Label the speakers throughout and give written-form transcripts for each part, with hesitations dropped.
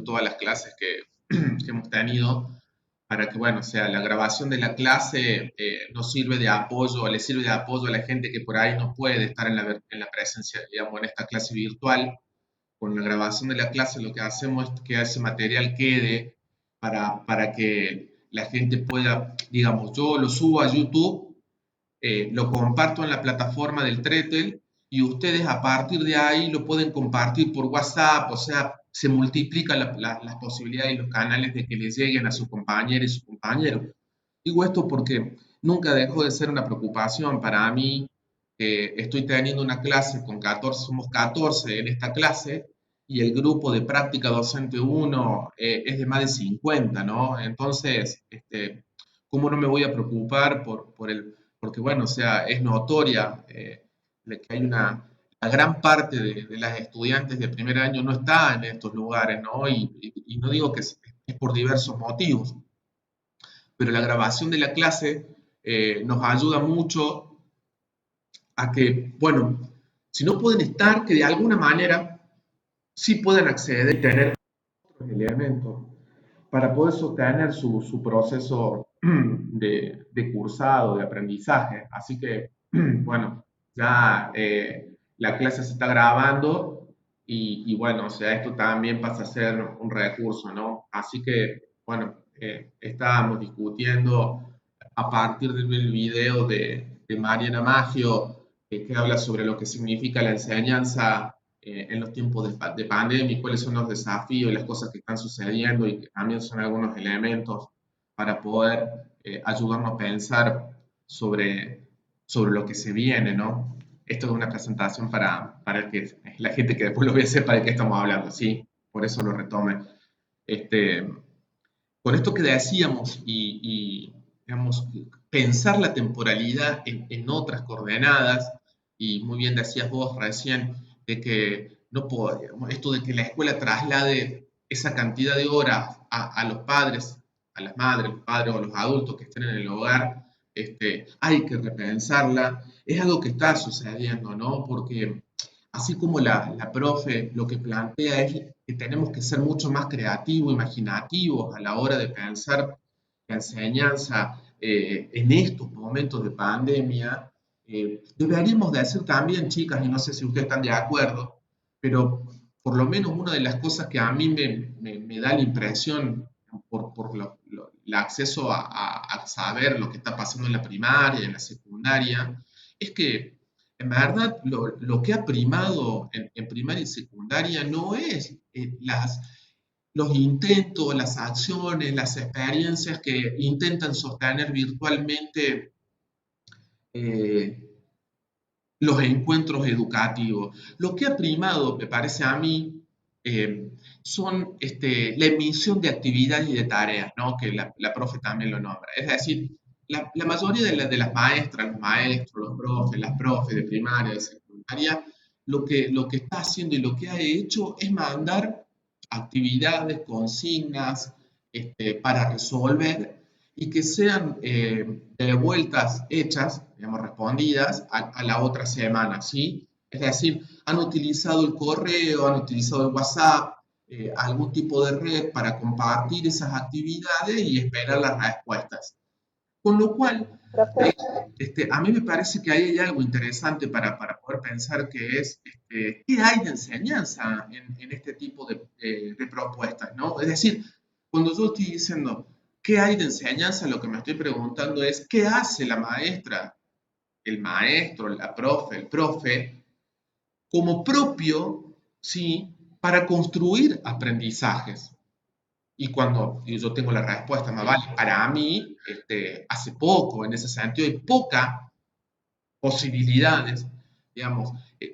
Speaker 1: todas las clases que hemos tenido, para que, bueno, o sea, la grabación de la clase nos sirve de apoyo, le sirve de apoyo a la gente que por ahí no puede estar en la presencia, digamos, en esta clase virtual. Con la grabación de la clase lo que hacemos es que ese material quede para que la gente pueda, digamos, yo lo subo a YouTube, lo comparto en la plataforma del Tretel y ustedes a partir de ahí lo pueden compartir por WhatsApp, o sea, se multiplican las posibilidades y los canales de que les lleguen a sus compañeros y sus compañeros. Digo esto porque nunca dejó de ser una preocupación para mí. Estoy teniendo una clase con 14, somos 14 en esta clase, y el grupo de práctica docente 1 es de más de 50, ¿no? Entonces, ¿cómo no me voy a preocupar porque bueno, o sea, es notoria que hay la gran parte de las estudiantes de primer año no está en estos lugares, ¿no? Y no digo que es por diversos motivos, pero la grabación de la clase nos ayuda mucho a que, bueno, si no pueden estar, que de alguna manera sí puedan acceder y tener otros elementos para poder sostener su proceso de cursado, de aprendizaje. Así que, bueno, ya la clase se está grabando bueno, o sea, esto también pasa a ser un recurso, ¿no? Así que, bueno, estábamos discutiendo a partir del video de Mariana Maggio, que habla sobre lo que significa la enseñanza en los tiempos de pandemia y cuáles son los desafíos y las cosas que están sucediendo y que también son algunos elementos para poder ayudarnos a pensar sobre lo que se viene, ¿no? Esto es una presentación para que la gente que después lo vea sepa de qué estamos hablando, ¿sí? Por eso lo retome. Este, con esto que decíamos digamos, pensar la temporalidad en otras coordenadas, y muy bien decías vos recién, de que no puedo, digamos, esto de que la escuela traslade esa cantidad de horas a los padres, a las madres, los padres o los adultos que estén en el hogar, hay que repensarla. Es algo que está sucediendo, ¿no? Porque así como la profe lo que plantea es que tenemos que ser mucho más creativos, imaginativos a la hora de pensar la enseñanza en estos momentos de pandemia, deberíamos de decir también, chicas, y no sé si ustedes están de acuerdo, pero por lo menos una de las cosas que a mí me da la impresión por el acceso a saber lo que está pasando en la primaria, en la secundaria, es que en verdad lo que ha primado en primaria y secundaria no es los intentos, las acciones, las experiencias que intentan sostener virtualmente eh, los encuentros educativos. Lo que ha primado, me parece a mí, son la emisión de actividades y de tareas, ¿no? Que la profe también lo nombra. Es decir, la mayoría de las maestras, los maestros, los profes, las profes de primaria, de secundaria, lo que está haciendo y lo que ha hecho es mandar actividades, consignas, para resolver y que sean devueltas, hechas, digamos, respondidas a la otra semana, ¿sí? Es decir, han utilizado el correo, han utilizado el WhatsApp, algún tipo de red para compartir esas actividades y esperar las respuestas. Con lo cual,
Speaker 2: Profe,
Speaker 1: a mí me parece que ahí hay algo interesante para poder pensar que es, ¿qué hay de enseñanza en este tipo de propuestas, ¿no? Es decir, cuando yo estoy diciendo, ¿qué hay de enseñanza? Lo que me estoy preguntando es, ¿qué hace la maestra, el maestro, la profe, el profe, como propio, ¿sí? Para construir aprendizajes? Y yo tengo la respuesta, más vale, para mí, hace poco, en ese sentido, hay pocas posibilidades, digamos,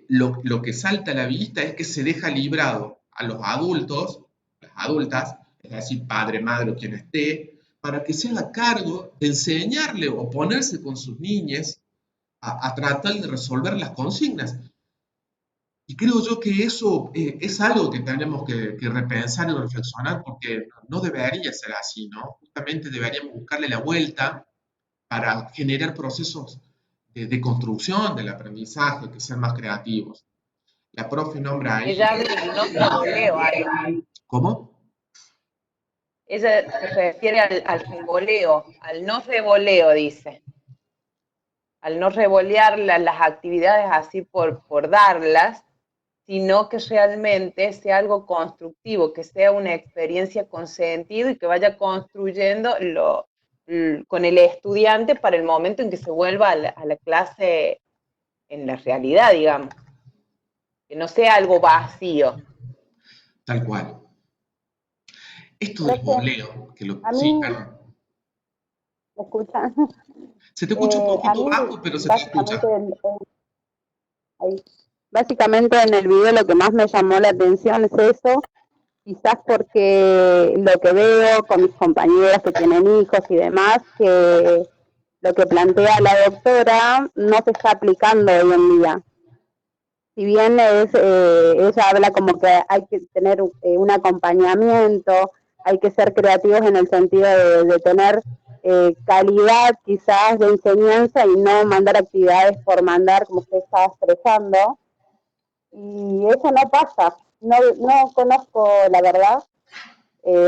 Speaker 1: lo que salta a la vista es que se deja librado a los adultos, las adultas, es decir, padre, madre o quien esté, para que se haga cargo de enseñarle o ponerse con sus niñas a tratar de resolver las consignas. Y creo yo que eso es algo que tenemos que repensar y reflexionar porque no debería ser así, ¿no? Justamente deberíamos buscarle la vuelta para generar procesos de construcción del aprendizaje que sean más creativos. La profe nombra ahí.
Speaker 2: ella abre, no te lo leo ahí.
Speaker 1: ¿Cómo?
Speaker 2: Ella se refiere al revoleo, al no revoleo, dice, al no revolear las actividades así por darlas, sino que realmente sea algo constructivo, que sea una experiencia con sentido y que vaya construyendo con el estudiante para el momento en que se vuelva a la clase en la realidad, digamos, que no sea algo vacío.
Speaker 1: Tal cual. Esto del
Speaker 3: Profe,
Speaker 1: voleo,
Speaker 3: a
Speaker 1: sí,
Speaker 3: mí,
Speaker 1: perdón.
Speaker 3: ¿me escuchan?
Speaker 1: Se te escucha un
Speaker 3: A
Speaker 1: poquito
Speaker 3: mí,
Speaker 1: bajo, pero se te escucha.
Speaker 3: básicamente, ahí, básicamente en el video lo que más me llamó la atención es eso, quizás porque lo que veo con mis compañeras que tienen hijos y demás, que lo que plantea la doctora no se está aplicando hoy en día. Si bien ella habla como que hay que tener un acompañamiento, hay que ser creativos en el sentido de tener calidad quizás de enseñanza y no mandar actividades por mandar, como usted estaba expresando, y eso no pasa. No conozco, la verdad,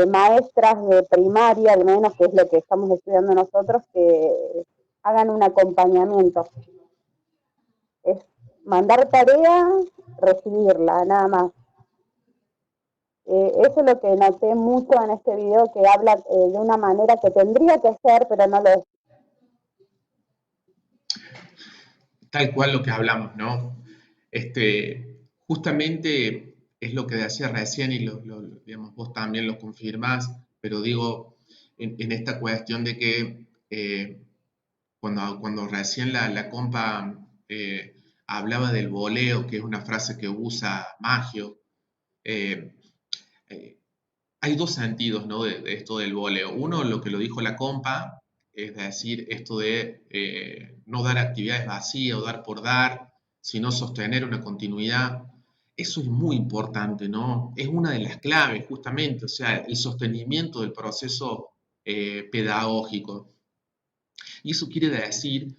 Speaker 3: maestras de primaria, al menos que es lo que estamos estudiando nosotros, que hagan un acompañamiento. Es mandar tarea, recibirla, nada más. Eso es lo que noté mucho en este video, que habla de una manera que tendría que ser, pero no lo es.
Speaker 1: Tal cual lo que hablamos, ¿no? Justamente es lo que decía recién y digamos, vos también lo confirmás, pero digo, en esta cuestión de que cuando recién la compa hablaba del voleo, que es una frase que usa Magio, eh, eh, hay dos sentidos, ¿no? De esto del voleo. Uno, lo que lo dijo la compa, es decir, esto de no dar actividades vacías o dar por dar, sino sostener una continuidad. Eso es muy importante, ¿no? Es una de las claves, justamente, o sea, el sostenimiento del proceso pedagógico. Y eso quiere decir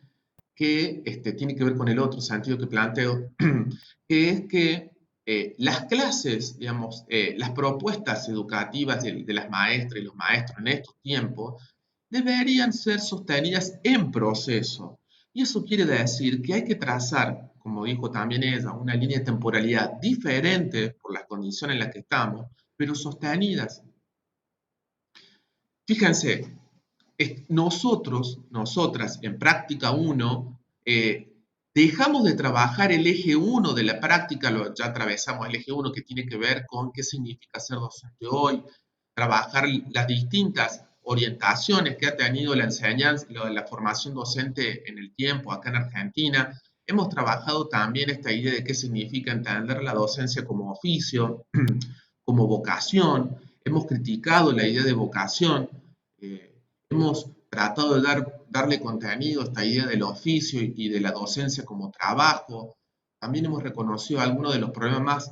Speaker 1: que tiene que ver con el otro sentido que planteo, que es que las clases, digamos, las propuestas educativas de las maestras y los maestros en estos tiempos deberían ser sostenidas en proceso. Y eso quiere decir que hay que trazar, como dijo también ella, una línea de temporalidad diferente por las condiciones en las que estamos, pero sostenidas. Fíjense, nosotros, nosotras, en práctica uno dejamos de trabajar el eje uno de la práctica, ya atravesamos el eje uno que tiene que ver con qué significa ser docente hoy, trabajar las distintas orientaciones que ha tenido la enseñanza, la formación docente en el tiempo acá en Argentina. Hemos trabajado también esta idea de qué significa entender la docencia como oficio, como vocación. Hemos criticado la idea de vocación. Eh, Hemos tratado de darle contenido a esta idea del oficio y de la docencia como trabajo. También hemos reconocido algunos de los problemas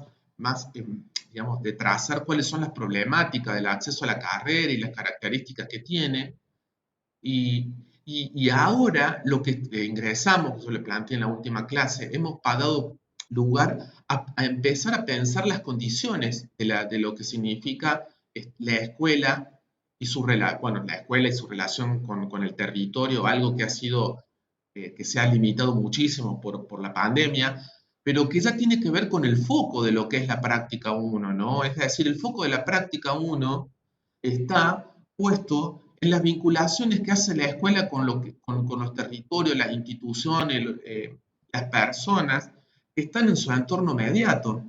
Speaker 1: digamos, de trazar cuáles son las problemáticas del acceso a la carrera y las características que tiene. Y ahora lo que ingresamos, yo le planteé en la última clase, hemos dado lugar a empezar a pensar las condiciones de lo que significa la escuela y bueno, la escuela y su relación con el territorio, algo que ha sido, que se ha limitado muchísimo por la pandemia, pero que ya tiene que ver con el foco de lo que es la práctica uno, ¿no? Es decir, el foco de la práctica uno está puesto en las vinculaciones que hace la escuela con los territorios, las instituciones, las personas que están en su entorno inmediato.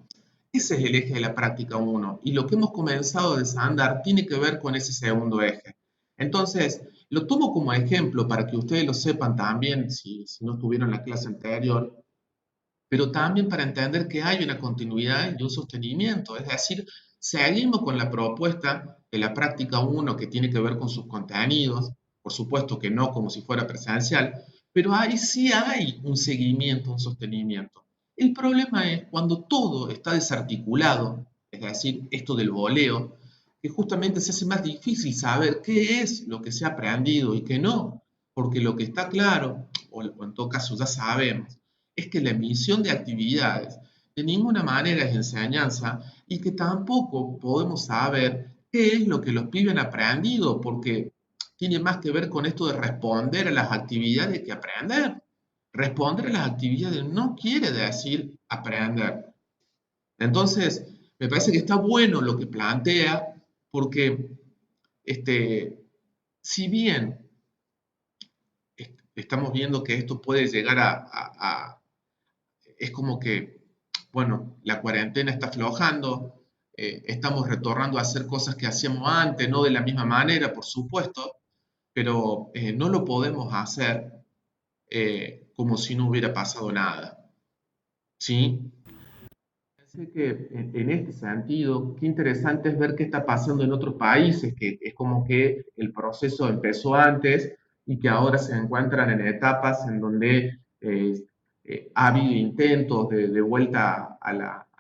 Speaker 1: Ese es el eje de la práctica uno y lo que hemos comenzado a desandar tiene que ver con ese segundo eje. Entonces, lo tomo como ejemplo para que ustedes lo sepan también, si no estuvieron en la clase anterior, pero también para entender que hay una continuidad y un sostenimiento. Es decir, seguimos con la propuesta de la práctica uno que tiene que ver con sus contenidos, por supuesto que no como si fuera presencial, pero ahí sí hay un seguimiento, un sostenimiento. El problema es cuando todo está desarticulado, es decir, esto del voleo, que justamente se hace más difícil saber qué es lo que se ha aprendido y qué no, porque lo que está claro, o en todo caso ya sabemos, es que la emisión de actividades de ninguna manera es enseñanza y que tampoco podemos saber qué es lo que los pibes han aprendido, porque tiene más que ver con esto de responder a las actividades que aprender. Responder a las actividades no quiere decir aprender. Entonces, me parece que está bueno lo que plantea, porque si bien estamos viendo que esto puede llegar es como que, bueno, la cuarentena está aflojando, estamos retornando a hacer cosas que hacíamos antes, no de la misma manera, por supuesto, pero no lo podemos hacer como si no hubiera pasado nada, ¿sí? Así que en este sentido, qué interesante es ver qué está pasando en otros países, que es como que el proceso empezó antes y que ahora se encuentran en etapas en donde ha habido intentos de vuelta a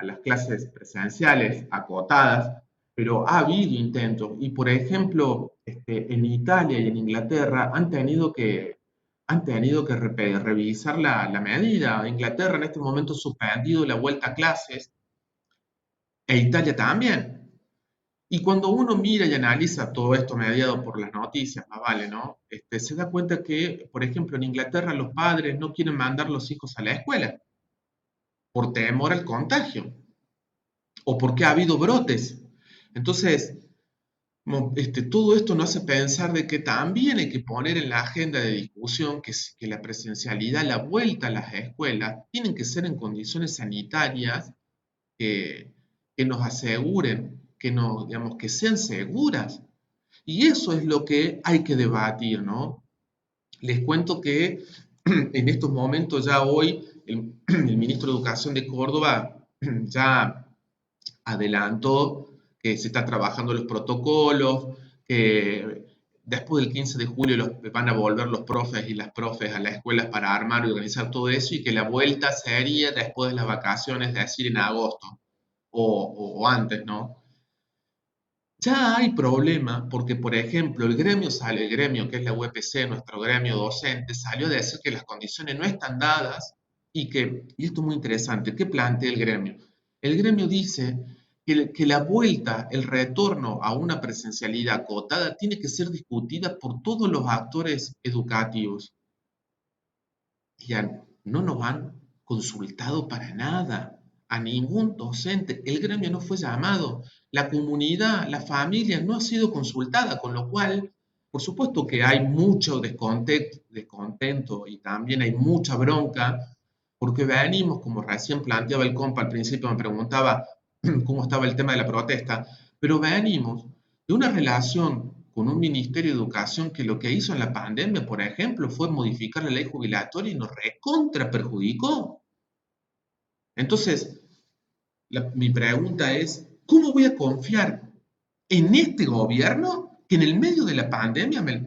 Speaker 1: las clases presenciales acotadas, pero ha habido intentos. Y por ejemplo, en Italia y en Inglaterra han tenido que revisar la medida. Inglaterra en este momento ha suspendido la vuelta a clases e Italia también. Y cuando uno mira y analiza todo esto mediado por las noticias, más vale, ¿no? Se da cuenta que, por ejemplo, en Inglaterra los padres no quieren mandar los hijos a la escuela por temor al contagio o porque ha habido brotes. Entonces, todo esto nos hace pensar de que también hay que poner en la agenda de discusión que la presencialidad, la vuelta a las escuelas, tienen que ser en condiciones sanitarias que, que nos aseguren, digamos, que sean seguras. Y eso es lo que hay que debatir, ¿no? Les cuento que en estos momentos, ya hoy, el ministro de Educación de Córdoba ya adelantó que se está trabajando los protocolos, que después del 15 de julio van a volver los profes y las profes a las escuelas para armar y organizar todo eso y que la vuelta sería después de las vacaciones, es decir, en agosto o antes, ¿no? Ya hay problema porque, por ejemplo, el gremio que es la UPC, nuestro gremio docente, salió a decir que las condiciones no están dadas y esto es muy interesante, ¿qué plantea el gremio? El gremio dice que la vuelta, el retorno a una presencialidad acotada tiene que ser discutida por todos los actores educativos. Ya no nos han consultado para nada, a ningún docente. El gremio no fue llamado, la comunidad, la familia no ha sido consultada, con lo cual, por supuesto que hay mucho descontento y también hay mucha bronca, porque venimos, como recién planteaba el compa al principio, me preguntaba cómo estaba el tema de la protesta, pero venimos de una relación con un Ministerio de Educación que lo que hizo en la pandemia, por ejemplo, fue modificar la ley jubilatoria y nos recontra perjudicó. Entonces, mi pregunta es, ¿cómo voy a confiar en este gobierno que en el medio de la pandemia me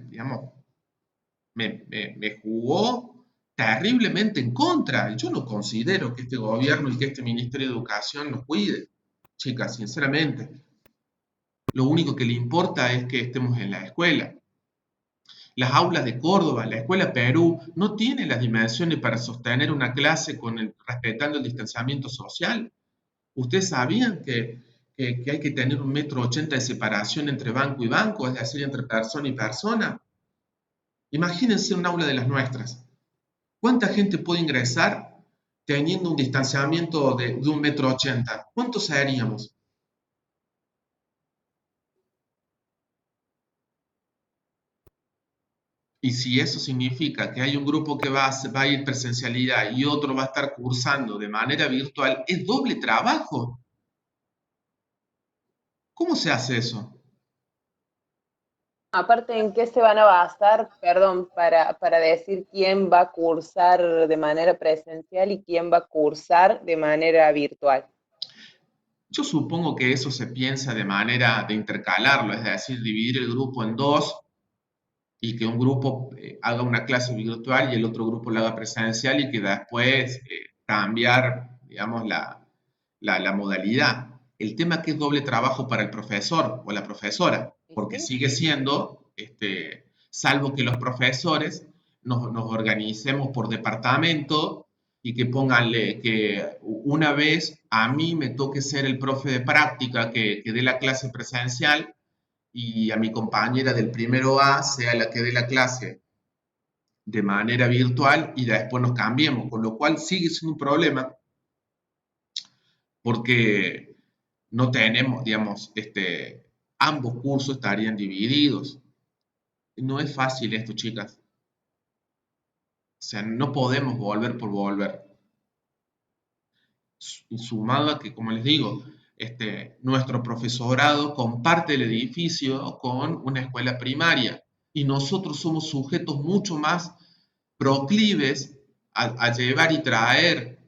Speaker 1: jugó terriblemente en contra? Yo no considero que este gobierno y que este Ministerio de Educación nos cuide, chicas, sinceramente. Lo único que le importa es que estemos en la escuela. Las aulas de Córdoba, la Escuela Perú, no tienen las dimensiones para sostener una clase respetando el distanciamiento social. ¿Ustedes sabían que hay que tener 1,80 m de separación entre banco y banco, es decir, entre persona y persona? Imagínense un aula de las nuestras. ¿Cuánta gente puede ingresar teniendo un distanciamiento de 1,80 m? ¿Cuántos seríamos? Y si eso significa que hay un grupo que va a ir presencialidad y otro va a estar cursando de manera virtual, es doble trabajo. ¿Cómo se hace eso?
Speaker 2: Aparte, ¿en qué se van a basar, perdón, para decir quién va a cursar de manera presencial y quién va a cursar de manera virtual?
Speaker 1: Yo supongo que eso se piensa de manera de intercalarlo, es decir, dividir el grupo en dos y que un grupo haga una clase virtual y el otro grupo la haga presencial y que después cambiar, digamos, la modalidad. El tema es que es doble trabajo para el profesor o la profesora, porque
Speaker 2: ¿Sí?
Speaker 1: sigue siendo, salvo que los profesores nos organicemos por departamento y que pónganle que una vez a mí me toque ser el profe de práctica que dé la clase presencial y a mi compañera del primero A sea la que dé la clase de manera virtual y después nos cambiemos, con lo cual sigue siendo un problema porque no tenemos, digamos, ambos cursos estarían divididos. No es fácil esto, chicas. O sea, no podemos volver por volver. Sumado a que, como les digo, nuestro profesorado comparte el edificio con una escuela primaria y nosotros somos sujetos mucho más proclives a llevar y traer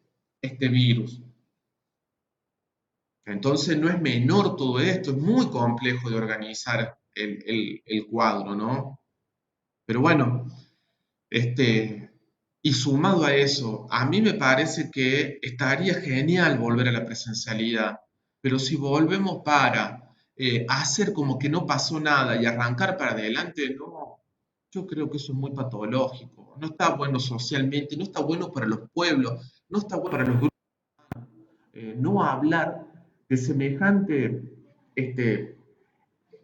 Speaker 1: este virus. Entonces no es menor todo esto, es muy complejo de organizar el cuadro, ¿no? Pero bueno, este, y sumado a eso, a mí me parece que estaría genial volver a la presencialidad, pero si volvemos para hacer como que no pasó nada y arrancar para adelante, no, yo creo que eso es muy patológico, no está bueno socialmente, no está bueno para los pueblos, no está bueno para los grupos, no hablar de semejante este,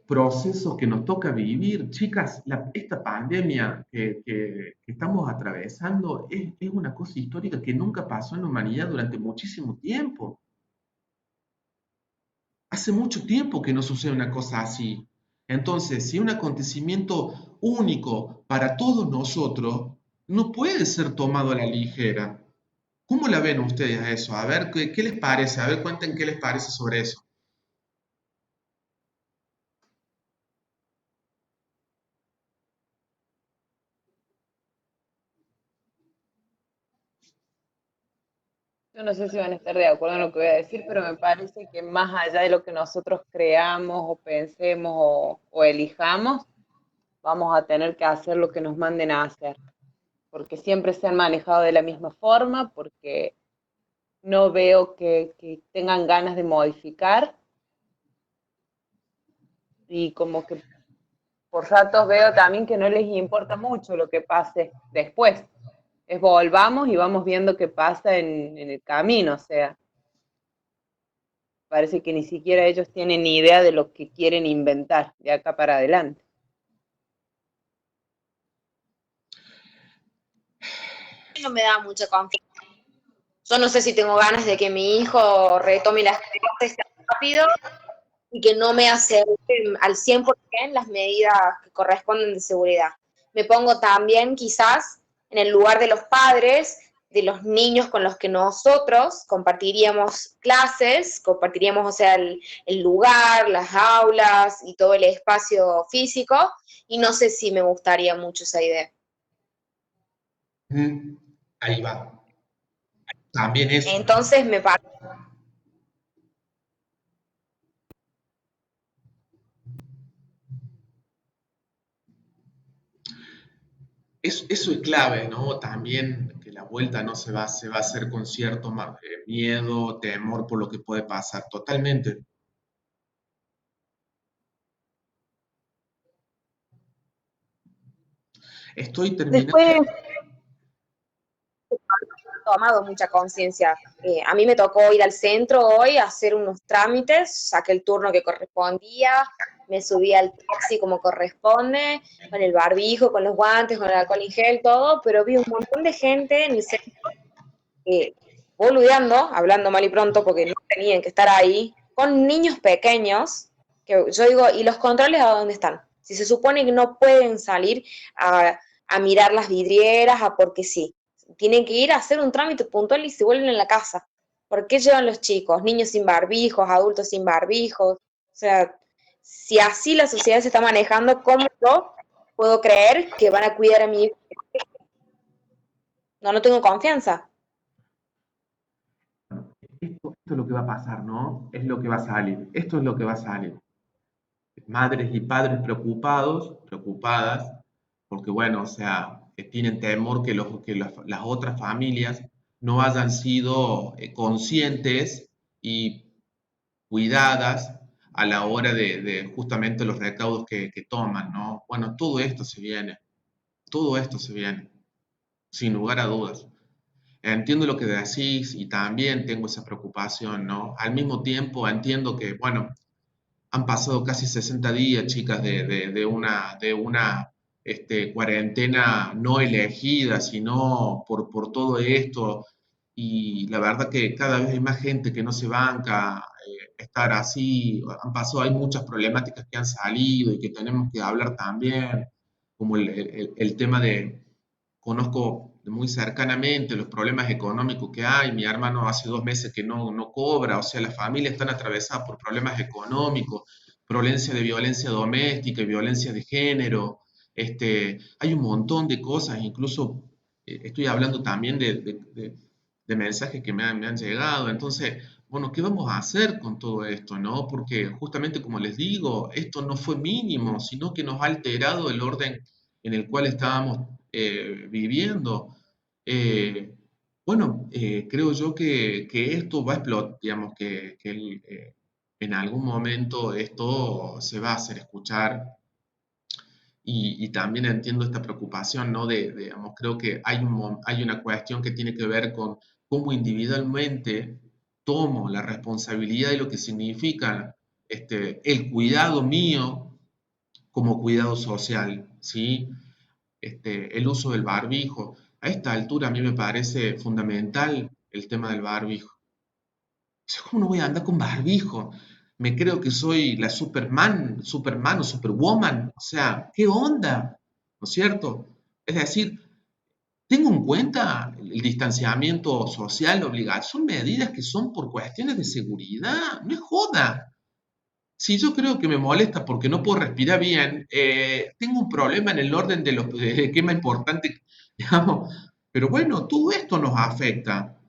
Speaker 1: procesos que nos toca vivir. Chicas, esta pandemia que estamos atravesando es una cosa histórica que nunca pasó en la humanidad durante muchísimo tiempo. Hace mucho tiempo que no sucede una cosa así. Entonces, si un acontecimiento único para todos nosotros, no puede ser tomado a la ligera. ¿Cómo la ven ustedes a eso? A ver, ¿qué les parece? A ver, cuenten qué les parece sobre eso.
Speaker 2: Yo no sé si van a estar de acuerdo en lo que voy a decir, pero me parece que más allá de lo que nosotros creamos o pensemos o elijamos, vamos a tener que hacer lo que nos manden a hacer, porque siempre se han manejado de la misma forma, porque no veo que tengan ganas de modificar y como que por ratos veo también que no les importa mucho lo que pase después. Es volvamos y vamos viendo qué pasa en el camino, o sea, parece que ni siquiera ellos tienen ni idea de lo que quieren inventar de acá para adelante.
Speaker 4: No me da mucha confianza. Yo no sé si tengo ganas de que mi hijo retome las clases rápido y que no me acerque al 100% las medidas que corresponden de seguridad. Me pongo también quizás en el lugar de los padres, de los niños con los que nosotros compartiríamos clases, compartiríamos, o sea, el lugar, las aulas y todo el espacio físico, y no sé si me gustaría mucho esa idea.
Speaker 1: Ahí va. También eso, ¿no?
Speaker 4: Entonces me parece.
Speaker 1: Eso es clave, ¿no? También que la vuelta no se va a hacer con cierto miedo, temor por lo que puede pasar, totalmente. Estoy terminando.
Speaker 4: Después tomado mucha conciencia. A mí me tocó ir al centro hoy a hacer unos trámites, saqué el turno que correspondía, me subí al taxi como corresponde, con el barbijo, con los guantes, con el alcohol en gel, todo, pero vi un montón de gente en el centro boludeando, hablando mal y pronto porque no tenían que estar ahí, con niños pequeños, que yo digo, ¿y los controles a dónde están? Si se supone que no pueden salir a mirar las vidrieras, a porque sí, tienen que ir a hacer un trámite puntual y se vuelven en la casa. ¿Por qué llevan los chicos? Niños sin barbijos, adultos sin barbijos. O sea, si así la sociedad se está manejando, ¿cómo yo puedo creer que van a cuidar a mi hijo? No, no tengo confianza.
Speaker 1: Esto es lo que va a pasar, ¿no? Es lo que va a salir. Esto es lo que va a salir. Madres y padres preocupados, preocupadas, porque bueno, o sea, tienen temor que, las otras familias no hayan sido conscientes y cuidadas a la hora de justamente los recaudos que toman, ¿no? Bueno, todo esto se viene, sin lugar a dudas. Entiendo lo que decís y también tengo esa preocupación, ¿no? Al mismo tiempo entiendo que, bueno, Han pasado casi 60 días, chicas, de una cuarentena no elegida, sino por todo esto. Y la verdad que cada vez hay más gente que no se banca estar así. Han pasado, hay muchas problemáticas que han salido y que tenemos que hablar también, como el tema de, conozco muy cercanamente los problemas económicos que hay. Mi hermano hace 2 meses que no cobra, o sea, las familias están atravesadas por problemas económicos, problemas de violencia doméstica y violencia de género. Hay un montón de cosas, incluso estoy hablando también de mensajes que me han llegado. Entonces, bueno, ¿qué vamos a hacer con todo esto, no? Porque justamente como les digo, esto no fue mínimo, sino que nos ha alterado el orden en el cual estábamos viviendo. Eh, bueno, creo yo que esto va a explotar, digamos, en algún momento esto se va a hacer escuchar y también entiendo esta preocupación, ¿no? Digamos, creo que hay una cuestión que tiene que ver con cómo individualmente tomo la responsabilidad de lo que significa el cuidado mío como cuidado social, ¿sí? El uso del barbijo. A esta altura a mí me parece fundamental el tema del barbijo. O sea, ¿cómo no voy a andar con barbijo? Me creo que soy la Superman o Superwoman. O sea, ¿qué onda? ¿No es cierto? Es decir, tengo en cuenta el distanciamiento social obligado. Son medidas que son por cuestiones de seguridad. No es joda. Si yo creo que me molesta porque no puedo respirar bien, tengo un problema en el orden de qué es más importante, digamos. Pero bueno, todo esto nos afecta.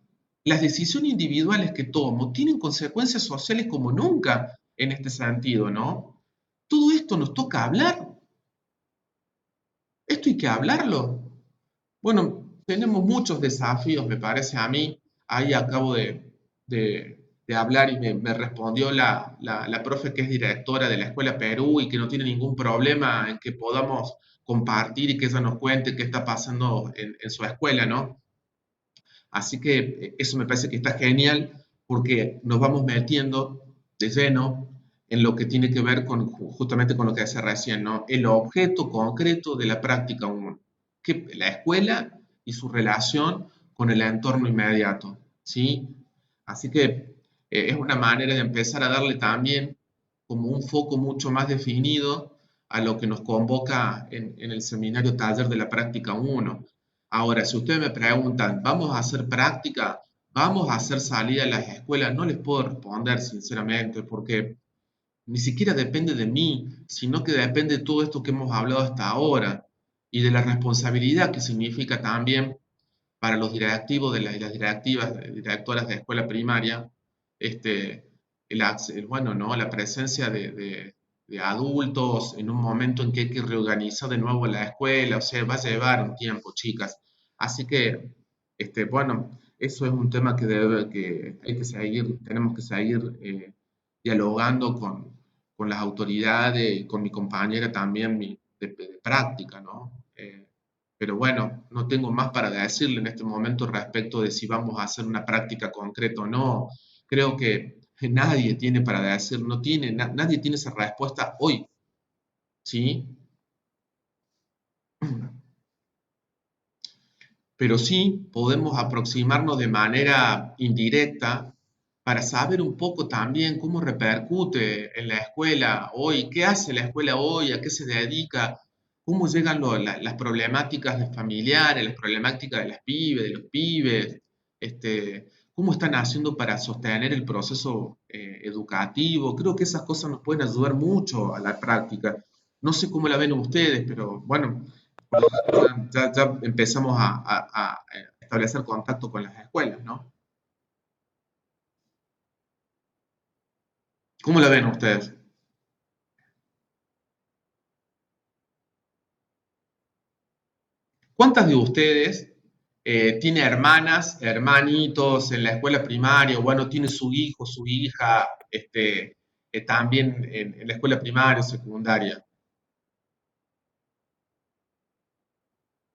Speaker 1: Las decisiones individuales que tomo tienen consecuencias sociales como nunca en este sentido, ¿no? Todo esto nos toca hablar. Esto hay que hablarlo. Bueno, tenemos muchos desafíos, me parece a mí. Ahí acabo de hablar y me respondió la profe que es directora de la Escuela Perú y que no tiene ningún problema en que podamos compartir y que ella nos cuente qué está pasando en su escuela, ¿no? Así que eso me parece que está genial porque nos vamos metiendo de lleno en lo que tiene que ver con justamente con lo que decía recién, ¿no? El objeto concreto de la práctica 1, que la escuela y su relación con el entorno inmediato, ¿sí? Así que es una manera de empezar a darle también como un foco mucho más definido a lo que nos convoca en el seminario taller de la práctica 1. Ahora, si ustedes me preguntan, ¿vamos a hacer práctica? ¿Vamos a hacer salida a las escuelas? No les puedo responder sinceramente, porque ni siquiera depende de mí, sino que depende de todo esto que hemos hablado hasta ahora y de la responsabilidad que significa también para los directivos y las directivas, directoras de escuela primaria, bueno, ¿no? La presencia de adultos en un momento en que hay que reorganizar de nuevo la escuela, o sea, va a llevar un tiempo, chicas. Así que, bueno, eso es un tema que hay que seguir, tenemos que seguir dialogando con las autoridades y con mi compañera también de práctica, ¿no? Pero bueno, no tengo más para decirle en este momento respecto de si vamos a hacer una práctica concreta o no. Creo que nadie tiene para decir, no tiene, nadie tiene esa respuesta hoy, ¿sí? Pero sí podemos aproximarnos de manera indirecta para saber un poco también cómo repercute en la escuela hoy, qué hace la escuela hoy, a qué se dedica, cómo llegan las problemáticas de familiares, las problemáticas de las pibes, de los pibes, cómo están haciendo para sostener el proceso educativo. Creo que esas cosas nos pueden ayudar mucho a la práctica. No sé cómo la ven ustedes, pero bueno, ya empezamos a establecer contacto con las escuelas, ¿no? ¿Cómo la ven ustedes? ¿Cuántas de ustedes tiene hermanas, hermanitos en la escuela primaria, o bueno, tiene su hijo, su hija, también en la escuela primaria o secundaria?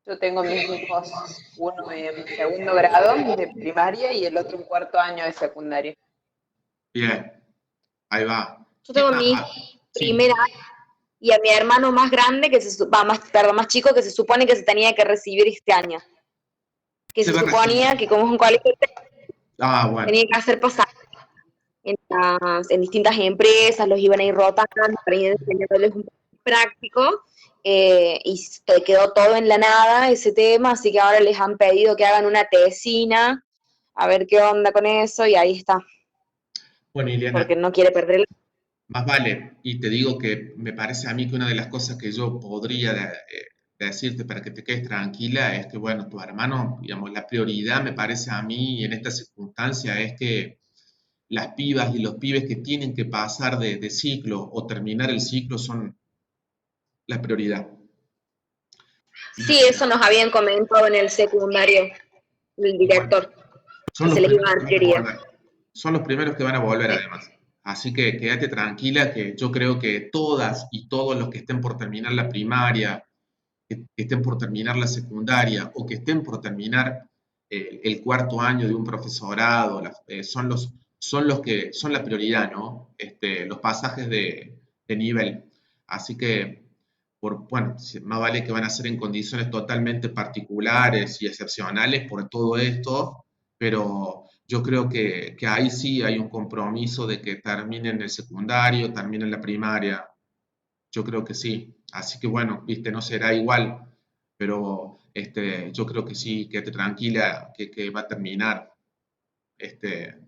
Speaker 2: Yo tengo mis hijos, uno en segundo grado de primaria y el otro en cuarto año de secundaria.
Speaker 1: Bien, ahí va.
Speaker 4: Yo tengo a mi
Speaker 1: Sí,
Speaker 4: primera y a mi hermano más grande, más chico, que se supone que se tenía que recibir este año. Que
Speaker 1: se
Speaker 4: se
Speaker 1: va a recibir.
Speaker 4: suponía que como es un colegio
Speaker 1: Ah, bueno.
Speaker 4: tenía que hacer pasar en distintas empresas, los iban a ir rotando para ir enseñándoles un práctico, y quedó todo en la nada ese tema, así que ahora les han pedido que hagan una tesina, a ver qué onda con eso, y ahí está,
Speaker 1: Bueno,
Speaker 4: porque
Speaker 1: Ileana,
Speaker 4: no quiere perder el...
Speaker 1: más vale, y te digo que me parece a mí que una de las cosas que yo podría decirte para que te quedes tranquila es que, bueno, tu hermano, digamos, la prioridad me parece a mí en esta circunstancia es que las pibas y los pibes que tienen que pasar de ciclo o terminar el ciclo son la prioridad.
Speaker 4: Sí, eso nos habían comentado en el secundario, el
Speaker 1: Y bueno,
Speaker 4: director,
Speaker 1: son
Speaker 4: que
Speaker 1: los
Speaker 4: se les iba
Speaker 1: primeros
Speaker 4: a
Speaker 1: que
Speaker 4: dar
Speaker 1: van a
Speaker 4: prioridad.
Speaker 1: volver. Son los primeros que van a volver
Speaker 4: Sí.
Speaker 1: además. Así que quédate tranquila que yo creo que todas y todos los que estén por terminar la primaria, que estén por terminar la secundaria o que estén por terminar el cuarto año de un profesorado, son los que son la prioridad, ¿no? Los pasajes de nivel. Así que, bueno, más vale que van a ser en condiciones totalmente particulares y excepcionales por todo esto, pero yo creo que ahí sí hay un compromiso de que terminen el secundario, terminen la primaria, yo creo que sí. Así que bueno, viste, no será igual, pero yo creo que sí, quédate tranquila, que va a terminar. Este,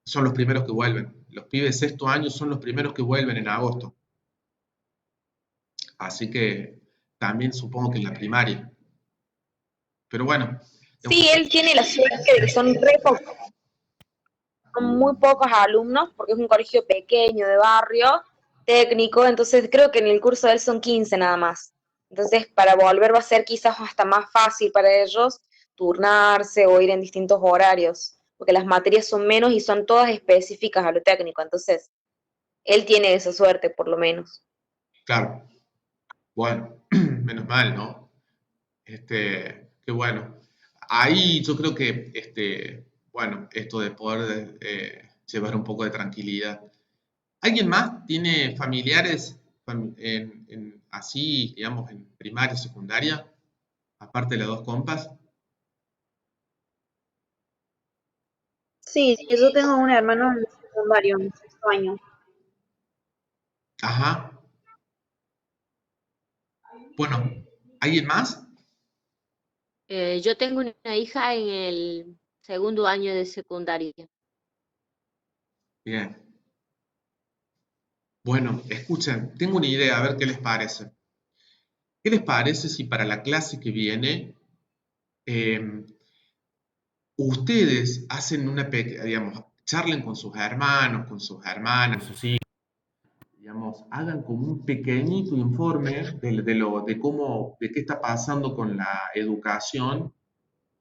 Speaker 1: son los primeros que vuelven. Los pibes sexto año son los primeros que vuelven en agosto. Así que también supongo que en la primaria. Pero bueno,
Speaker 4: Sí, él tiene la suerte de que son muy pocos alumnos, porque es un colegio pequeño de barrio, técnico, entonces creo que en el curso de él son 15 nada más. Entonces, para volver va a ser quizás hasta más fácil para ellos turnarse o ir en distintos horarios, porque las materias son menos y son todas específicas a lo técnico, entonces él tiene esa suerte por lo menos.
Speaker 1: claro, bueno, menos mal, ¿no? Qué bueno. Ahí yo creo que, bueno, esto de poder llevar un poco de tranquilidad. ¿Alguien más tiene familiares así, digamos, en primaria, secundaria, aparte de las dos compas?
Speaker 5: Sí, yo tengo un hermano en el secundario, en sexto año.
Speaker 1: Ajá. Bueno, ¿alguien más?
Speaker 6: Yo tengo una hija en el segundo año de secundaria.
Speaker 1: Bien. Bueno, escuchen, tengo una idea, a ver qué les parece. ¿Qué les parece si para la clase que viene eh, ustedes hacen una pequeña, digamos, charlen con sus hermanos, con sus hermanas, sus hijos, digamos, hagan como un pequeñito informe de cómo, de qué está pasando con la educación,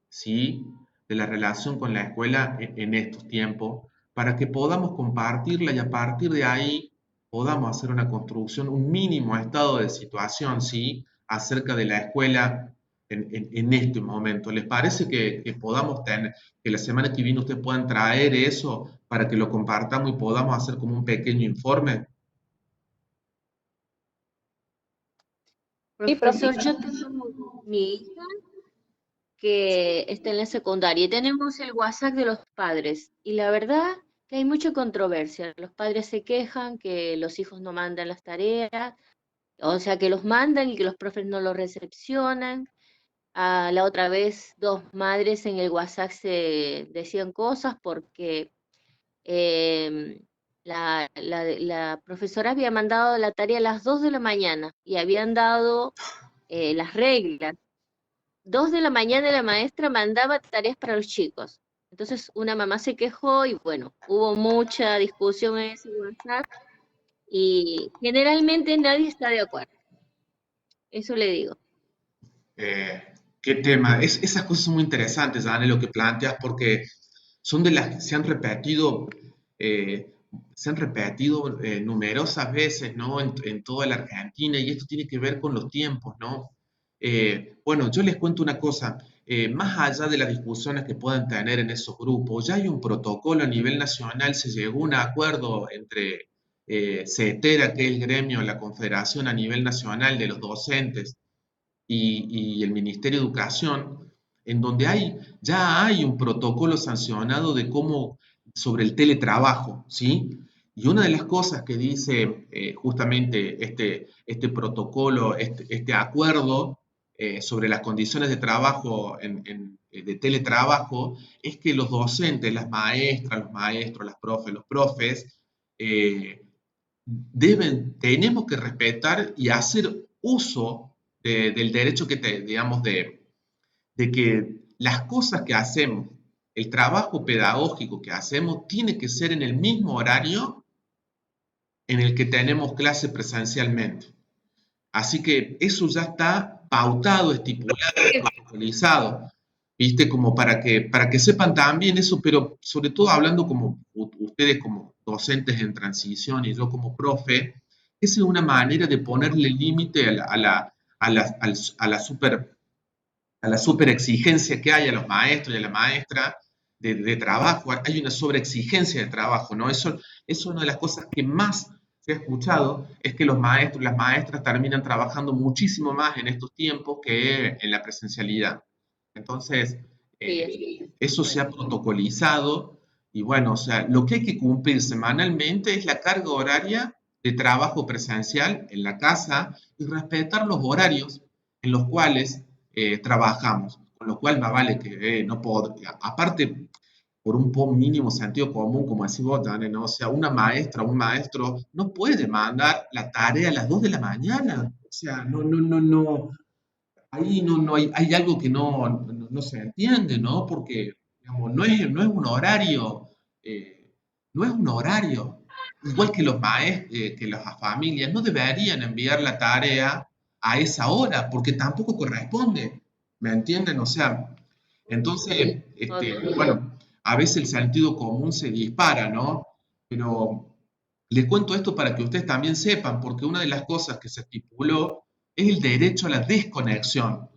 Speaker 1: ¿sí? De la relación con la escuela en estos tiempos, para que podamos compartirla y a partir de ahí podamos hacer una construcción, un mínimo estado de situación, ¿sí? Acerca de la escuela en este momento. ¿Les parece que podamos tener, que la semana que viene ustedes puedan traer eso para que lo compartamos y podamos hacer como un pequeño informe?
Speaker 2: Sí, profe.
Speaker 6: Profesor, yo tengo mi hija que está en la secundaria y tenemos el WhatsApp de los padres y la verdad que hay mucha controversia. Los padres se quejan que los hijos no mandan las tareas, o sea, que los mandan y que los profes no los recepcionan. La otra vez dos madres en el WhatsApp se decían cosas porque em, la profesora había mandado la tarea a las 2 de la mañana y habían dado las reglas. 2 de la mañana la maestra mandaba tareas para los chicos. Entonces una mamá se quejó y bueno, hubo mucha discusión en ese WhatsApp y generalmente nadie está de acuerdo. Eso le digo.
Speaker 1: Eh, ¿Qué tema? Esas cosas son muy interesantes, Dani, lo que planteas, porque son de las que eh, se han repetido numerosas veces, ¿no? En toda la Argentina, y esto tiene que ver con los tiempos, ¿no? Bueno, yo les cuento una cosa, más allá de las discusiones que puedan tener en esos grupos, ya hay un protocolo a nivel nacional, se llegó a un acuerdo CETERA, que es el gremio, la confederación a nivel nacional de los docentes, y el Ministerio de Educación, en donde ya hay un protocolo sancionado de cómo, sobre el teletrabajo, ¿sí? Y una de las cosas que dice justamente este protocolo, este acuerdo sobre las condiciones de trabajo, de teletrabajo, es que los docentes, las maestras, los maestros, las profes, los profes, eh, tenemos que respetar y hacer uso del derecho digamos, de que las cosas que hacemos, el trabajo pedagógico que hacemos, tiene que ser en el mismo horario en el que tenemos clase presencialmente. Así que eso ya está pautado, estipulado, protocolizado, ¿viste? Como para que sepan también eso, pero sobre todo hablando como ustedes como docentes en transición y yo como profe, esa es una manera de ponerle límite a la super exigencia que hay a los maestros y a la maestra de trabajo. Hay una sobreexigencia de trabajo, ¿no? Eso es una de las cosas que más se ha escuchado, es que los maestros y las maestras terminan trabajando muchísimo más en estos tiempos que en la presencialidad. Entonces, eso se ha protocolizado y bueno, o sea, lo que hay que cumplir semanalmente es la carga horaria de trabajo presencial en la casa y respetar los horarios en los cuales trabajamos, con lo cual más vale que no puedo, aparte por un mínimo sentido común, como decís vos, Dani, ¿no? O sea, una maestra o un maestro no puede mandar la tarea a las 2 de la mañana. O sea, no, ahí no hay algo que no se entiende, ¿no? Porque, digamos, no es un horario, no es un horario. Igual que los maestros, que las familias no deberían enviar la tarea a esa hora, porque tampoco corresponde, ¿me entienden? O sea, entonces, bueno, a veces el sentido común se dispara, ¿no? Pero les cuento esto para que ustedes también sepan, porque una de las cosas que se estipuló es el derecho a la desconexión.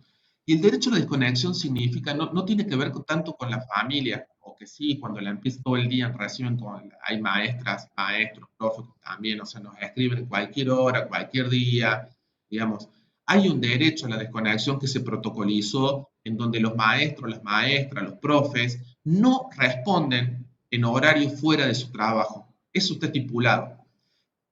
Speaker 1: Y el derecho a la desconexión significa, no tiene que ver tanto con la familia, o que sí, cuando la empieza todo el día reciben, hay maestras, maestros, profes también, o sea, nos escriben cualquier hora, cualquier día, digamos. Hay un derecho a la desconexión que se protocolizó en donde los maestros, las maestras, los profes no responden en horario fuera de su trabajo. Eso está estipulado.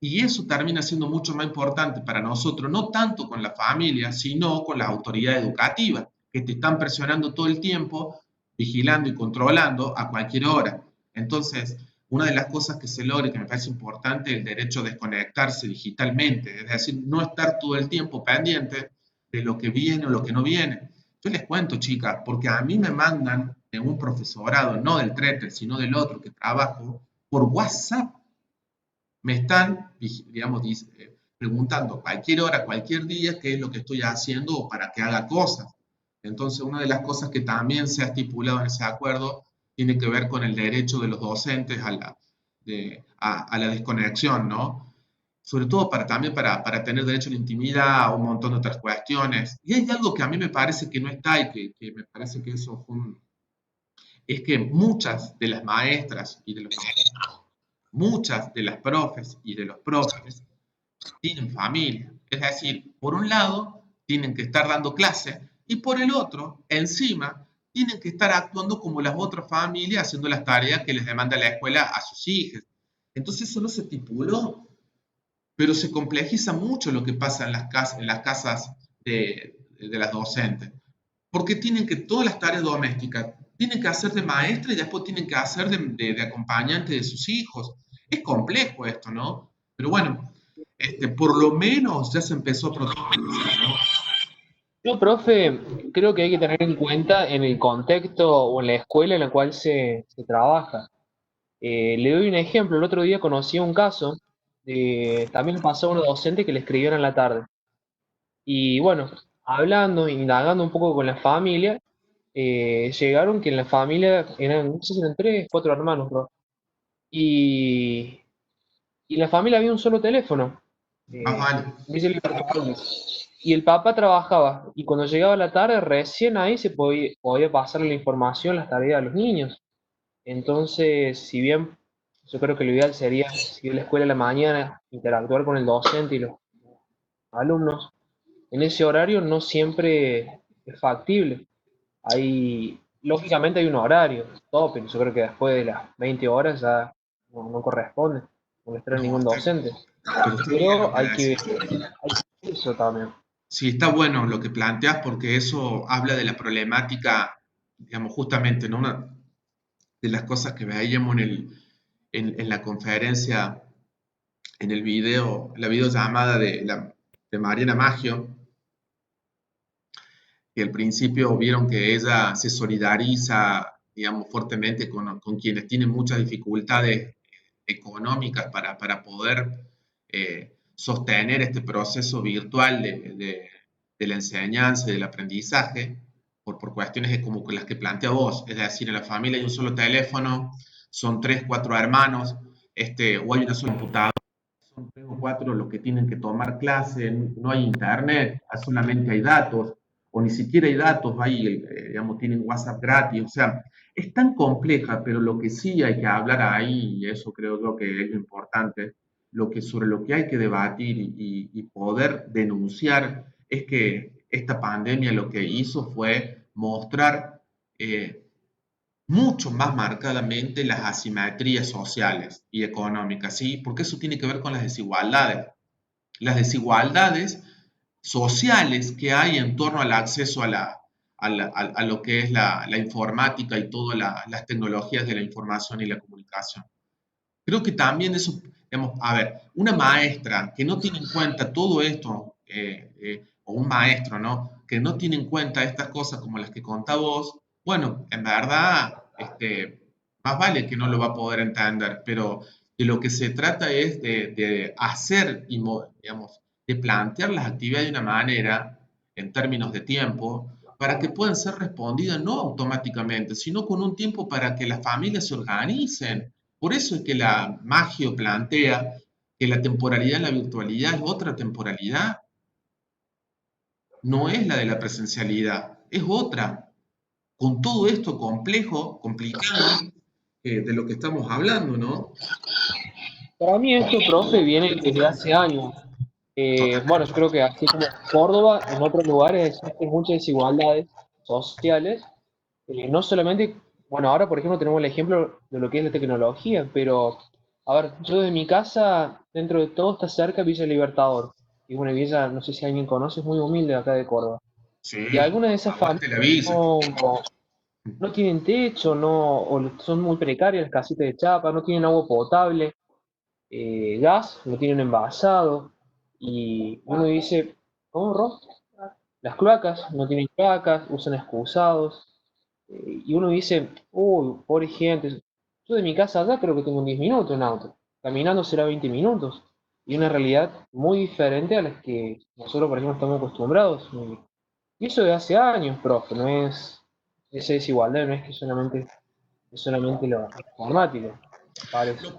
Speaker 1: Y eso termina siendo mucho más importante para nosotros, no tanto con la familia, sino con las autoridades educativas, que te están presionando todo el tiempo, vigilando y controlando a cualquier hora. Entonces, una de las cosas que se logra y que me parece importante es el derecho a desconectarse digitalmente, es decir, no estar todo el tiempo pendiente de lo que viene o lo que no viene. Yo les cuento, chicas, porque a mí me mandan en un profesorado, no del TRETEL, sino del otro que trabajo, por WhatsApp me están, digamos, preguntando cualquier hora, cualquier día, qué es lo que estoy haciendo o para que haga cosas. Entonces, una de las cosas que también se ha estipulado en ese acuerdo tiene que ver con el derecho de los docentes a la desconexión, ¿no? Sobre todo también para tener derecho a la intimidad, a un montón de otras cuestiones. Y hay algo que a mí me parece que no está y que me parece que eso es que muchas de las maestras y de los maestros, muchas de las profes y de los profes tienen familia. Es decir, por un lado, tienen que estar dando clase y por el otro, encima, tienen que estar actuando como las otras familias, haciendo las tareas que les demanda la escuela a sus hijos. Entonces eso no se estipuló, pero se complejiza mucho lo que pasa en las casas de las docentes, porque tienen que, todas las tareas domésticas, tienen que hacer de maestra y después tienen que hacer de acompañante de sus hijos. Es complejo esto, ¿no? Pero bueno, por lo menos ya se empezó a protocolizar, ¿no?
Speaker 7: Yo, profe, creo que hay que tener en cuenta en el contexto o en la escuela en la cual se trabaja. Le doy un ejemplo. El otro día conocí un caso, también le pasó a una docente que le escribieron en la tarde. Y bueno, hablando, indagando un poco con la familia, llegaron que en la familia eran, no sé si eran tres, cuatro hermanos, bro. Y, y en la familia había un solo teléfono.
Speaker 1: Más
Speaker 7: Eh,
Speaker 1: vale.
Speaker 7: dice el y el papá trabajaba. Y cuando llegaba la tarde, recién ahí se podía pasarle la información, las tareas a los niños. Entonces, si bien Yo creo que lo ideal sería ir a la escuela a la mañana, interactuar con el docente y los alumnos. En ese horario no siempre es factible. Lógicamente hay un horario tope, yo creo que después de las 20 horas ya no corresponde molestar a
Speaker 1: No,
Speaker 7: ningún docente.
Speaker 1: pero está bien lo
Speaker 7: Pero
Speaker 1: que
Speaker 7: hay que
Speaker 1: decís.
Speaker 7: ver eso también.
Speaker 1: Sí, está bueno lo que planteas porque eso habla de la problemática, digamos, justamente, ¿no? Una de las cosas que veíamos en la conferencia, en el video, la videollamada de Mariana Maggio, que al principio vieron que ella se solidariza, digamos, fuertemente con quienes tienen muchas dificultades económicas para poder sostener este proceso virtual de la enseñanza y del aprendizaje, por cuestiones como las que plantea vos, es decir, en la familia hay un solo teléfono, son tres, cuatro hermanos, o hay una sola computadora, son tres o cuatro los que tienen que tomar clase, no hay internet, solamente hay datos, o ni siquiera hay datos, digamos, tienen WhatsApp gratis, o sea, es tan compleja, pero lo que sí hay que hablar ahí, y eso creo yo que es lo importante, sobre lo que hay que debatir y poder denunciar, es que esta pandemia lo que hizo fue mostrar mucho más marcadamente las asimetrías sociales y económicas, ¿sí? Porque eso tiene que ver con las desigualdades. Las desigualdades sociales que hay en torno al acceso a lo que es la informática y todas las tecnologías de la información y la comunicación. Creo que también eso, digamos, a ver, una maestra que no tiene en cuenta todo esto, o un maestro, ¿no? Que no tiene en cuenta estas cosas como las que contás vos, bueno, en verdad, más vale que no lo va a poder entender, pero de lo que se trata es de hacer, digamos, de plantear las actividades de una manera, en términos de tiempo, para que puedan ser respondidas no automáticamente, sino con un tiempo para que las familias se organicen. Por eso es que la Magio plantea que la temporalidad en la virtualidad es otra temporalidad, no es la de la presencialidad, es otra. Con todo esto complejo, complicado, de lo que estamos hablando, ¿no?
Speaker 7: Para mí esto, profe, viene desde hace años. Bueno, yo creo que así como en Córdoba, en otros lugares existen muchas desigualdades sociales. No solamente, bueno, ahora por ejemplo tenemos el ejemplo de lo que es la tecnología, pero a ver, yo de mi casa, dentro de todo está cerca Villa Libertador, y una villa, no sé si alguien conoce, es muy humilde acá de Córdoba. Y
Speaker 1: Sí,
Speaker 7: algunas de esas
Speaker 1: aguante la
Speaker 7: familias
Speaker 1: visa.
Speaker 7: no tienen techo, o son muy precarias las casitas de chapa, no tienen agua potable, gas, lo tienen envasado, y uno dice, ¿cómo, Ros? Las cloacas, no tienen cloacas, usan excusados, y uno dice, uy, pobre gente, yo de mi casa allá creo que tengo 10 minutos en auto, caminando será 20 minutos, y una realidad muy diferente a las que nosotros, por ejemplo, estamos acostumbrados. Y eso de hace años, profe, no es esa desigualdad, no es que es solamente lo informático, parece.
Speaker 1: No,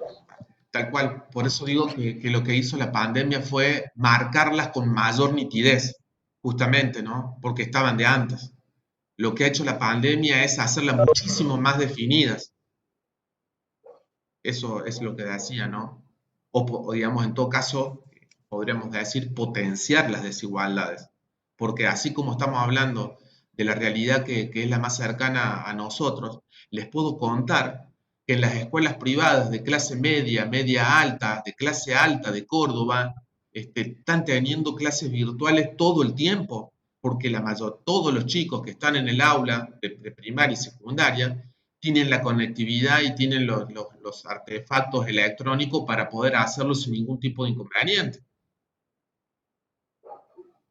Speaker 1: tal cual, por eso digo que lo que hizo la pandemia fue marcarlas con mayor nitidez, justamente, ¿no? Porque estaban de antes. Lo que ha hecho la pandemia es hacerlas muchísimo más definidas. Eso es lo que decía, ¿no? O digamos, en todo caso, podríamos decir potenciar las desigualdades. Porque así como estamos hablando de la realidad que es la más cercana a nosotros, les puedo contar que en las escuelas privadas de clase media, media alta, de clase alta de Córdoba, están teniendo clases virtuales todo el tiempo, porque todos los chicos que están en el aula de primaria y secundaria tienen la conectividad y tienen los artefactos electrónicos para poder hacerlo sin ningún tipo de inconveniente.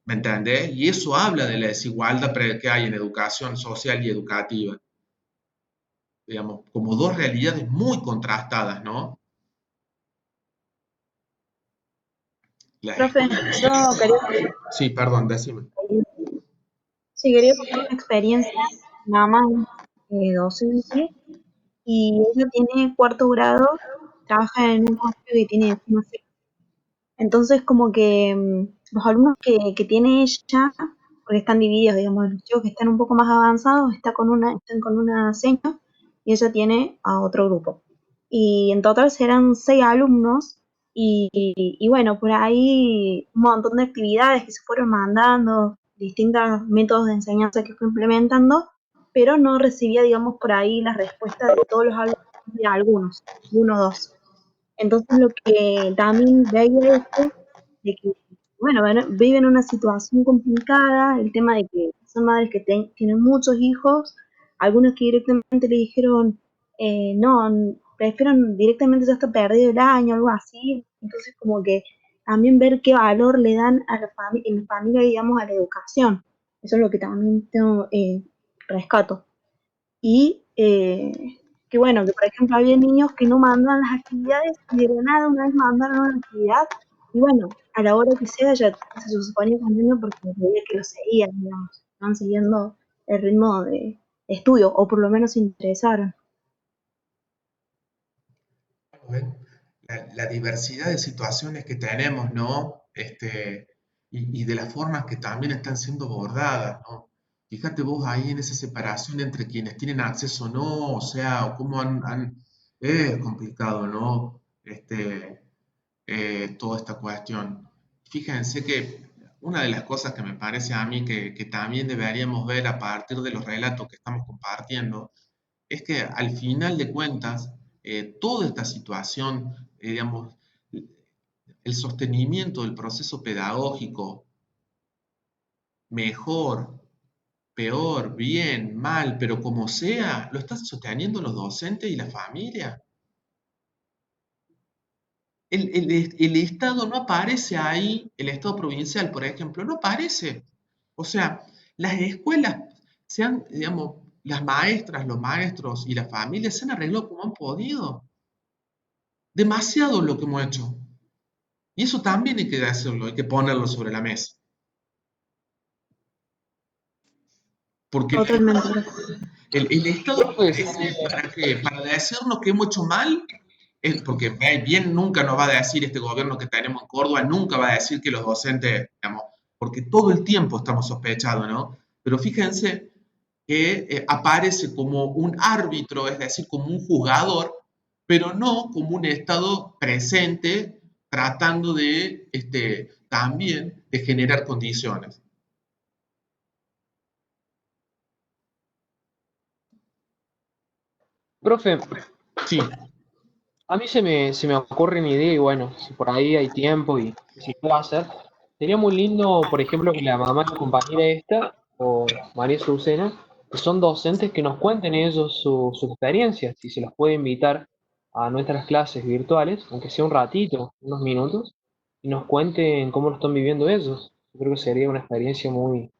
Speaker 1: ¿Me entendés? Y eso habla de la desigualdad que hay en educación social y educativa, digamos, como dos realidades muy contrastadas, ¿no? Las
Speaker 5: Profe,
Speaker 1: escuelas de
Speaker 5: yo quería,
Speaker 1: Sí, perdón, decime.
Speaker 5: sí, quería contar una experiencia, nada más docente, y ella tiene cuarto grado, trabaja en un colegio que tiene forma cero. Entonces, como que los alumnos que tiene ella, porque están divididos, digamos, los chicos que están un poco más avanzados están con una seño y ella tiene a otro grupo. y en total serán 6 alumnos, y bueno, por ahí un montón de actividades que se fueron mandando, distintos métodos de enseñanza que fue implementando, pero no recibía, digamos, por ahí la respuesta de todos los alumnos, de algunos, uno o dos. Entonces lo que también veía esto, de que, bueno, viven una situación complicada, el tema de que son madres que tienen muchos hijos, algunos que directamente le dijeron, no, prefiero directamente ya está perdido el año, algo así. Entonces como que también ver qué valor le dan a la familia, en la familia, digamos, a la educación. Eso es lo que también tengo, rescato. Y que bueno, que por ejemplo había niños que no mandaban las actividades y de la nada una vez mandaron una actividad y bueno, a la hora que sea ya se suponía contento porque veía que lo seguían, digamos, estaban siguiendo el ritmo de estudio o por lo menos se interesaron.
Speaker 1: ¿Ven? La diversidad de situaciones que tenemos, ¿no? Y de las formas que también están siendo abordadas, ¿no? Fíjate vos ahí en esa separación entre quienes tienen acceso o no, o sea, o cómo es complicado, ¿no? Toda esta cuestión. Fíjense que una de las cosas que me parece a mí que también deberíamos ver a partir de los relatos que estamos compartiendo, es que al final de cuentas, toda esta situación, digamos, el sostenimiento del proceso pedagógico, mejor, peor, bien, mal, pero como sea, lo están sosteniendo los docentes y la familia. El Estado no aparece ahí, el Estado provincial, por ejemplo, no aparece. O sea, las escuelas digamos, las maestras, los maestros y las familias se han arreglado como han podido. Demasiado lo que hemos hecho. Y eso también hay que hacerlo, hay que ponerlo sobre la mesa. Porque
Speaker 5: Totalmente.
Speaker 1: el Estado
Speaker 7: Pues,
Speaker 1: aparece para qué, para decirnos que hemos hecho mal, porque bien nunca nos va a decir este gobierno que tenemos en Córdoba, nunca va a decir que los docentes, digamos, porque todo el tiempo estamos sospechados, ¿no? Pero fíjense que aparece como un árbitro, es decir, como un juzgador, pero no como un Estado presente tratando de también de generar condiciones.
Speaker 7: profe,
Speaker 1: Sí,
Speaker 7: a mí se me ocurre una idea y bueno, si por ahí hay tiempo y si puedo hacer, sería muy lindo, por ejemplo, que la mamá de la compañera esta, o María Azucena, que son docentes, que nos cuenten ellos sus experiencias, si se los puede invitar a nuestras clases virtuales, aunque sea un ratito, unos minutos, y nos cuenten cómo lo están viviendo ellos. Yo creo que sería una experiencia muy,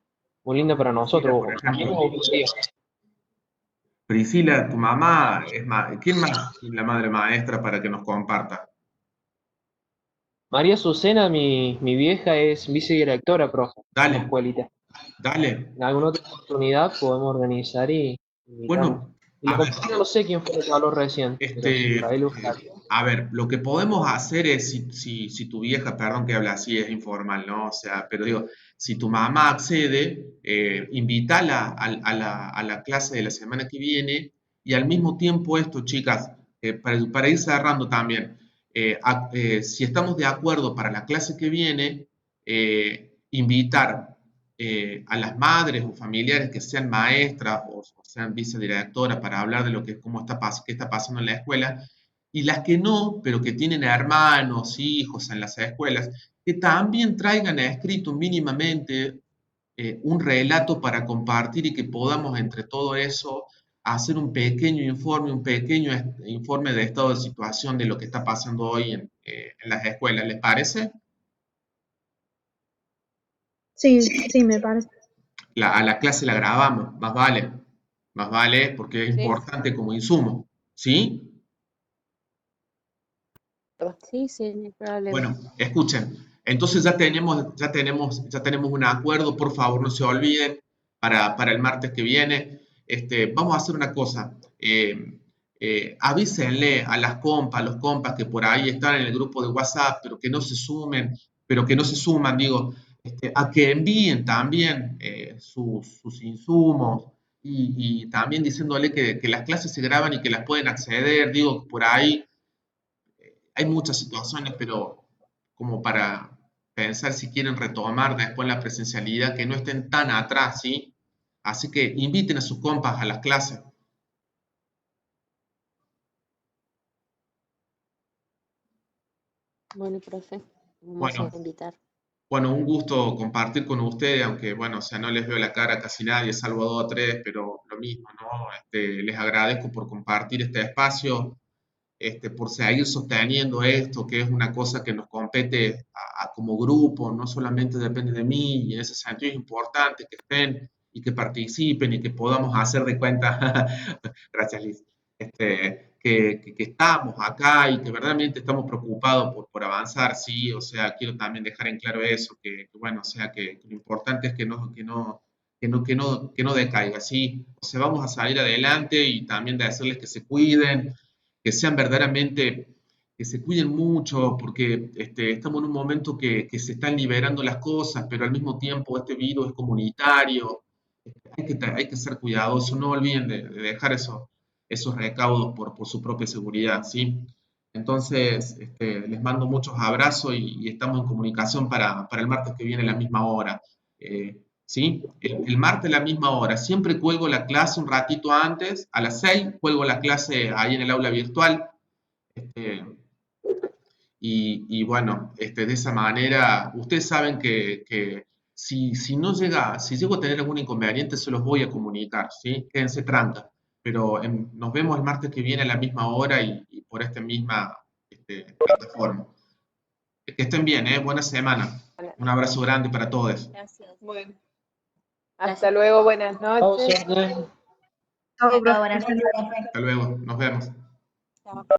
Speaker 7: muy linda para
Speaker 1: Priscila,
Speaker 7: nosotros.
Speaker 1: por
Speaker 7: A mí me
Speaker 1: ejemplo.
Speaker 7: gustaría.
Speaker 1: Priscila, tu mamá ¿quién más es la madre maestra para que nos comparta?
Speaker 7: María Azucena, mi vieja, es vicedirectora, profe, en la
Speaker 1: Dale,
Speaker 7: escuelita.
Speaker 1: dale.
Speaker 7: En alguna otra oportunidad podemos organizar y invitarnos.
Speaker 1: Bueno,
Speaker 7: Y la
Speaker 1: a ver,
Speaker 7: compañera no sé quién fue el que habló recién, pero si por ahí le
Speaker 1: eh,
Speaker 7: gustaría.
Speaker 1: a ver, lo que podemos hacer es, si tu vieja, perdón que habla así, es informal, ¿no? O sea, pero digo, si tu mamá accede, invítala a la clase de la semana que viene y al mismo tiempo esto, chicas, para ir cerrando también, si estamos de acuerdo para la clase que viene, invitar a las madres o familiares que sean maestras o sean vicedirectoras para hablar de lo que cómo qué está pasando en la escuela, y las que no, pero que tienen hermanos, hijos en las escuelas, que también traigan escrito mínimamente un relato para compartir y que podamos entre todo eso hacer un pequeño informe, informe de estado de situación de lo que está pasando hoy en las escuelas. ¿Les parece?
Speaker 5: Sí, sí, me parece.
Speaker 1: A la clase la grabamos, más vale porque es
Speaker 2: Sí,
Speaker 1: importante como insumo, ¿sí?
Speaker 6: Sí, sí, no hay problema.
Speaker 1: Bueno, escuchen, entonces ya tenemos un acuerdo, por favor no se olviden, para el martes que viene. Vamos a hacer una cosa, avísenle a las compas, a los compas que por ahí están en el grupo de WhatsApp, pero que no se suman, digo, a que envíen también sus insumos, y también diciéndole que las clases se graban y que las pueden acceder. Digo, por ahí hay muchas situaciones, pero como para pensar si quieren retomar después la presencialidad, que no estén tan atrás, ¿sí? Así que inviten a sus compas a las clases.
Speaker 6: Bueno, profe, vamos
Speaker 1: Bueno,
Speaker 6: a invitar.
Speaker 1: bueno, un gusto compartir con ustedes, aunque bueno, o sea, no les veo la cara a casi nadie, salvo dos o tres, pero lo mismo, ¿no? Les agradezco por compartir este espacio, por seguir sosteniendo esto, que es una cosa que nos compete como grupo, no solamente depende de mí, y en ese sentido es importante que estén y que participen y que podamos hacer de cuenta, gracias Liz, que estamos acá y que verdaderamente estamos preocupados por avanzar, sí, o sea, quiero también dejar en claro eso, que bueno, o sea, que lo importante es que no decaiga, ¿sí? O sea, vamos a salir adelante y también de hacerles que se cuiden, que sean verdaderamente, que se cuiden mucho, porque estamos en un momento que se están liberando las cosas, pero al mismo tiempo este virus es comunitario, hay que ser cuidadosos, no olviden de dejar esos recaudos por su propia seguridad, ¿sí? Entonces, les mando muchos abrazos y estamos en comunicación para el martes que viene a la misma hora. ¿Sí? El martes a la misma hora. Siempre cuelgo la clase un ratito antes, a las 6, cuelgo la clase ahí en el aula virtual. Este, y bueno, de esa manera, ustedes saben que si no llega, si llego a tener algún inconveniente, se los voy a comunicar, ¿sí? Quédense tranca. Pero nos vemos el martes que viene a la misma hora y por esta misma plataforma. Que estén bien, ¿eh? Buena semana. Un abrazo grande para todos.
Speaker 6: Gracias.
Speaker 2: Bueno,
Speaker 6: Gracias.
Speaker 2: hasta luego, buenas
Speaker 7: Chao,
Speaker 2: noches.
Speaker 7: suerte.
Speaker 5: Chao,
Speaker 6: Chao,
Speaker 5: profe.
Speaker 6: buenas noches.
Speaker 1: Hasta luego, nos vemos.
Speaker 6: Chao.